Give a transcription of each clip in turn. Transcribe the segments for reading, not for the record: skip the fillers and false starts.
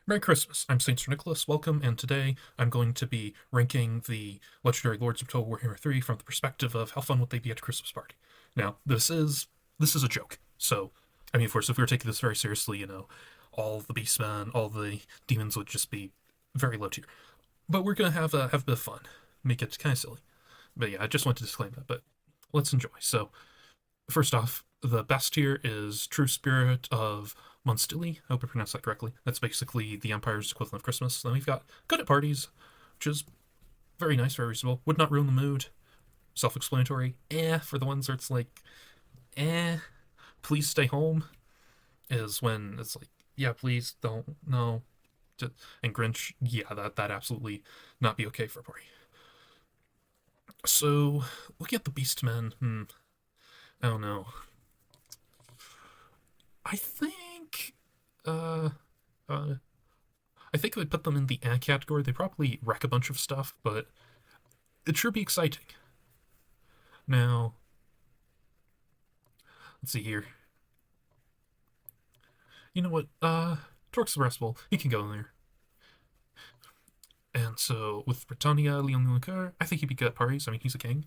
Merry Christmas, I'm Saint Sir Nicholas, welcome, and today I'm going to be ranking the legendary Lords of Total Warhammer 3 from the perspective of how fun would they be at a Christmas party. Now, this is a joke, so, I mean, of course, if we were taking this very seriously, all the beastmen, all the demons would just be very low tier. But we're gonna have a bit of fun, make it kind of silly. But yeah, I just want to disclaim that, but let's enjoy. So, first off, the best tier is True Spirit of Munstili. I hope I pronounced that correctly. That's basically the Empire's equivalent of Christmas. Then we've got Good at Parties, which is very nice, very reasonable. Would not ruin the mood. Self-explanatory. For the ones where it's like, eh, please stay home, is when it's like, yeah, please don't, no. And Grinch, yeah, that absolutely not be okay for a party. So, looking at the Beastmen, I don't know. I think, uh, uh, I think I would put them in the ad category. They probably wreck a bunch of stuff, but it sure be exciting. Now, let's see here. You know what? Torx the Restful, he can go in there. And so, with Britannia, Leon Liqueur, I think he'd be good at parties. I mean, he's a king.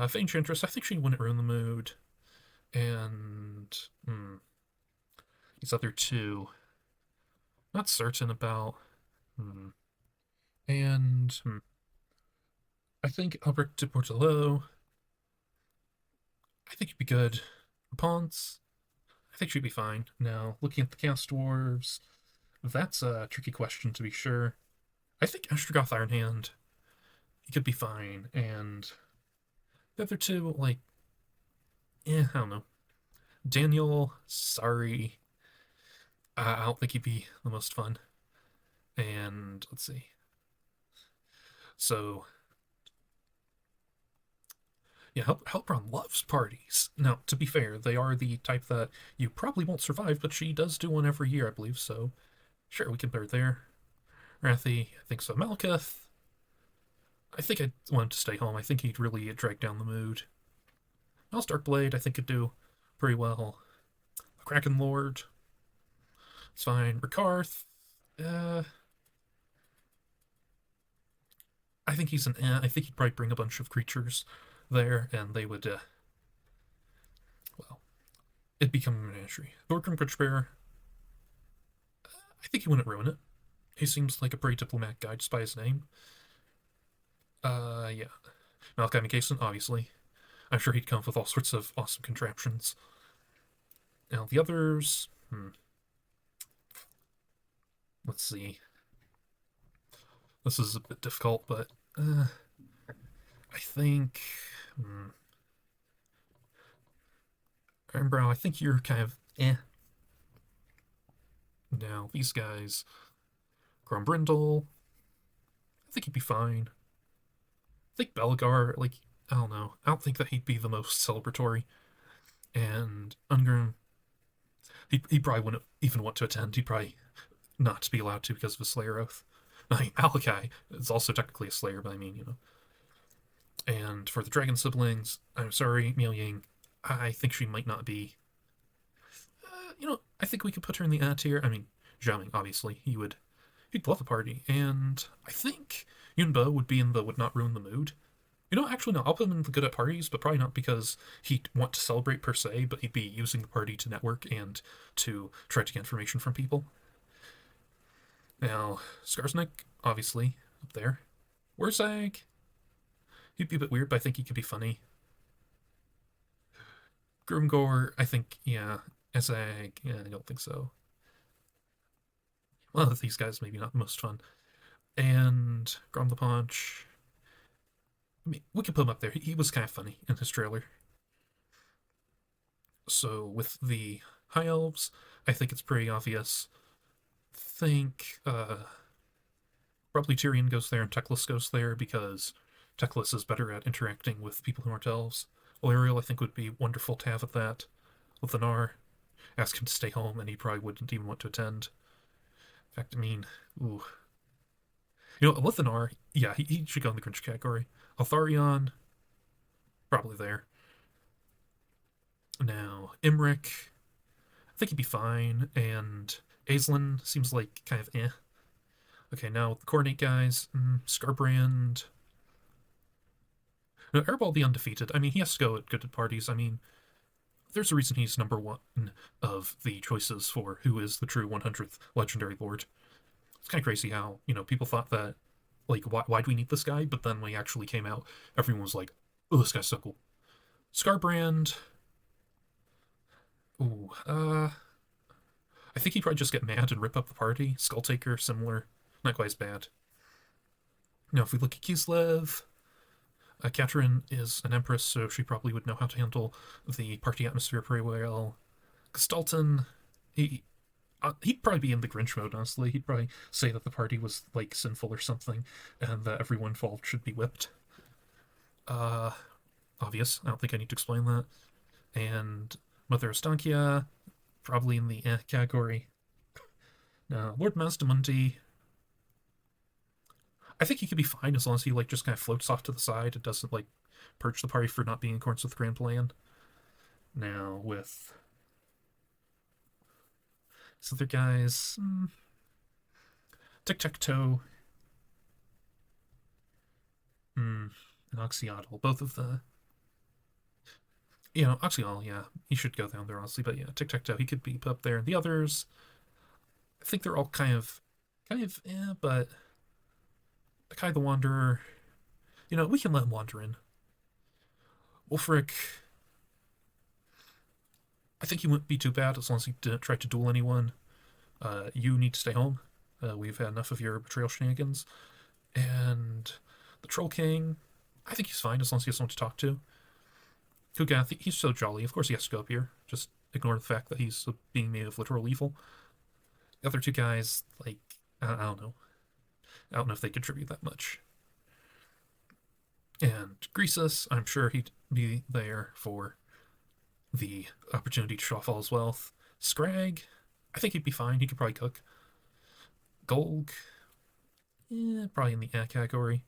Fey Enchantress, I think she wouldn't ruin the mood. And, these other two, not certain about. And, I think Albert de Portolo, I think he'd be good. Ponce, I think she'd be fine. Now, looking at the Cast Dwarves, that's a tricky question to be sure. I think Ostrogoth Ironhand, he could be fine. And the other two, like, I don't know. Daniel, sorry. I don't think he'd be the most fun. And let's see. So, yeah, Helpron loves parties. Now, to be fair, they are the type that you probably won't survive, but she does do one every year, I believe, so sure, we can put her there. Rathy, I think so. Malkuth, I think I'd want him to stay home. I think he'd really drag down the mood. Miles Darkblade, I think could do pretty well. Kraken Lord, it's fine. Rikarth, I think he's an I think he'd probably bring a bunch of creatures there, and they would, well, it'd become a menagerie. Thorgrim Bridgebearer, I think he wouldn't ruin it. He seems like a pretty diplomatic guy just by his name. Yeah. Malachi McCason, obviously. I'm sure he'd come up with all sorts of awesome contraptions. Now, the others, let's see. This is a bit difficult, but I think. Ironbrow, I think you're kind of Now, these guys. Grombrindle, I think he'd be fine. I think Belgar, like, I don't know. I don't think that he'd be the most celebratory. And Ungrim, he probably wouldn't even want to attend. He'd probably not be allowed to because of a Slayer oath. I mean, Alakai is also technically a Slayer, but I mean, And for the Dragon siblings, I'm sorry, Miao Ying, I think she might not be. I think we could put her in the A tier. I mean, Zhao obviously, he'd love the party. And I think Yunbo would be in the would not ruin the mood. Actually, no, I'll put him in the good at parties, but probably not because he'd want to celebrate per se, but he'd be using the party to network and to try to get information from people. Now, Skarsnik, obviously, up there. Wurzag, he'd be a bit weird, but I think he could be funny. Groomgore, I think, yeah. Ezag, yeah, I don't think so. Well, these guys maybe not the most fun. And Grom the Paunch, I mean, we could put him up there. He was kind of funny in his trailer. So with the High Elves, I think it's pretty obvious. Think probably Tyrion goes there and Teclis goes there because Teclis is better at interacting with people who aren't elves. Illyriel, I think, would be wonderful to have at that. With Anar, ask him to stay home and he probably wouldn't even want to attend. In fact, I mean, ooh. Lithanar, yeah, he should go in the Grinch category. Altharion, probably there. Now, Imric, I think he'd be fine. And Aslin seems like kind of eh. Okay, now the coordinate guys, Scarbrand. No, Airball the undefeated. I mean, he has to go at good at parties. I mean, there's a reason he's number one of the choices for who is the true 100th legendary lord. It's kind of crazy how, people thought that, like, why do we need this guy? But then when he actually came out, everyone was like, oh, this guy's so cool. Scarbrand. Ooh, I think he'd probably just get mad and rip up the party. Skulltaker, similar. Not quite as bad. Now, if we look at Kislev, Katrin is an empress, so she probably would know how to handle the party atmosphere pretty well. Gestalten, he'd probably be in the Grinch mode, honestly. He'd probably say that the party was, like, sinful or something, and that everyone involved should be whipped. Uh, Obvious. I don't think I need to explain that. And Mother Estankia, probably in the category. Now, Lord Mazdamundi, I think he could be fine as long as he, like, just kind of floats off to the side and doesn't, like, purge the party for not being in accordance with the grand plan. Now, with these other guys, Tic-Tac-Toe, and Oxyotl, both of the Oxyol, yeah, he should go down there, honestly. But yeah, Tic-Tac-Toe, he could be put up there. The others, I think they're all but the Kai the Wanderer, we can let him wander in. Wolfric, I think he wouldn't be too bad as long as he didn't try to duel anyone. You need to stay home. We've had enough of your betrayal shenanigans. And the Troll King, I think he's fine as long as he has someone to talk to. Kugath, he's so jolly. Of course he has to go up here. Just ignore the fact that he's being made of literal evil. The other two guys, like, I don't know. I don't know if they contribute that much. And Greasus, I'm sure he'd be there for the opportunity to show off all his wealth. Scrag, I think he'd be fine. He could probably cook. Golg, probably in the category.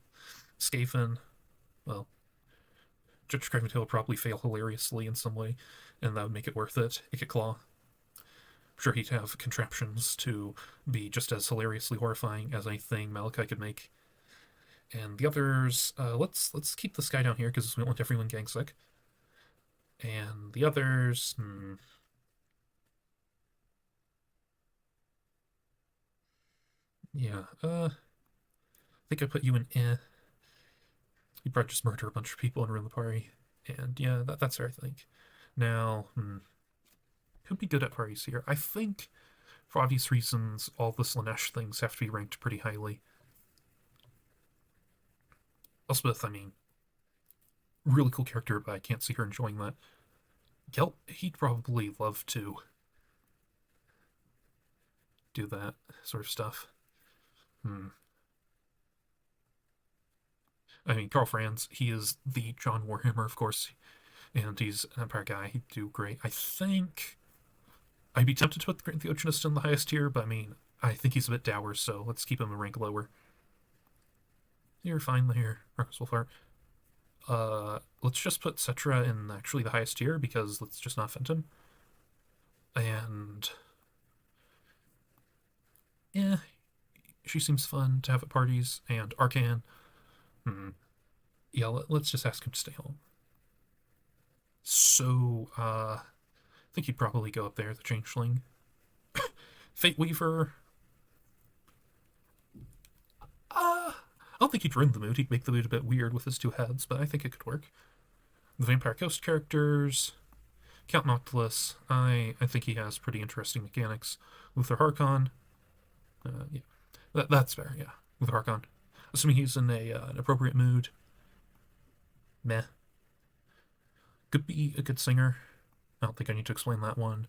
Skaven, well, Judge Craven will probably fail hilariously in some way, and that would make it worth it. Icket Claw, I'm sure he'd have contraptions to be just as hilariously horrifying as anything Malachi could make. And the others, let's keep this guy down here because we don't want everyone getting sick. And the others, yeah, I think I put you in You'd probably just murder a bunch of people and ruin the party. And yeah, that's fair, I think. Now, could be good at parties here. I think, for obvious reasons, all the Slanesh things have to be ranked pretty highly. Elspeth, I mean, really cool character, but I can't see her enjoying that. Gelt, he'd probably love to do that sort of stuff. I mean, Carl Franz, he is the John Warhammer, of course, and he's an Empire guy. He'd do great. I think I'd be tempted to put the Great Theogenist in the highest tier, but I mean, I think he's a bit dour, so let's keep him a rank lower. You're fine there, Marcus Wolfhart. Let's just put Cetra in actually the highest tier because let's just not offend him. And yeah, she seems fun to have at parties. And Arcan, yeah, let's just ask him to stay home. So, I think he'd probably go up there, the Changeling. Fate Weaver. I don't think he'd ruin the mood. He'd make the mood a bit weird with his two heads, but I think it could work. The Vampire Coast characters. Count Noctilus. I think he has pretty interesting mechanics. Luther Harkon. Yeah. That's fair, yeah. Luther Harkon. Assuming he's in an appropriate mood. Meh. Could be a good singer. I don't think I need to explain that one.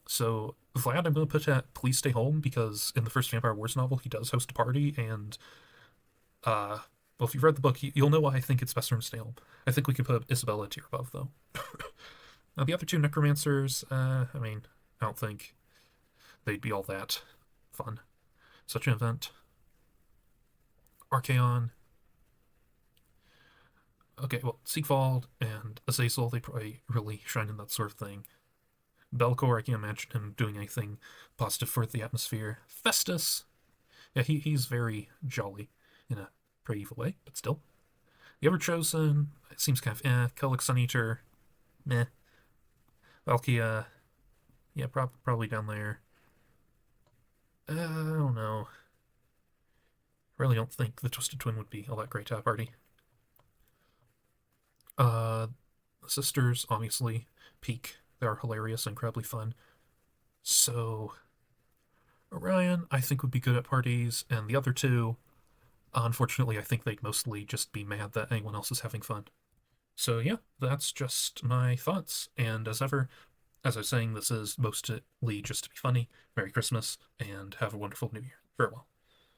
So, Vlad, I'm going to put at Please Stay Home because in the first Vampire Wars novel, he does host a party, and, well, if you've read the book, you'll know why I think it's best for him to stay home. I think we can put Isabella a tier above, though. Now, the other two Necromancers, I mean, I don't think they'd be all that fun. Such an event. Archaon. Okay, well, Siegwald and Azazel, they probably really shine in that sort of thing. Belcor, I can't imagine him doing anything positive for the atmosphere. Festus, yeah, he's very jolly in a pretty evil way, but still. The Ever-Chosen, it seems kind of Kellic Suneater, meh. Valkia, yeah, probably down there. I don't know. Really don't think the Twisted Twin would be all that great to a party. The sisters, obviously, peak. They're hilarious, incredibly fun. So, Orion, I think, would be good at parties, and the other two, unfortunately, I think they'd mostly just be mad that anyone else is having fun. So, yeah, that's just my thoughts. And as ever, as I was saying, this is mostly just to be funny. Merry Christmas, and have a wonderful New Year. Farewell.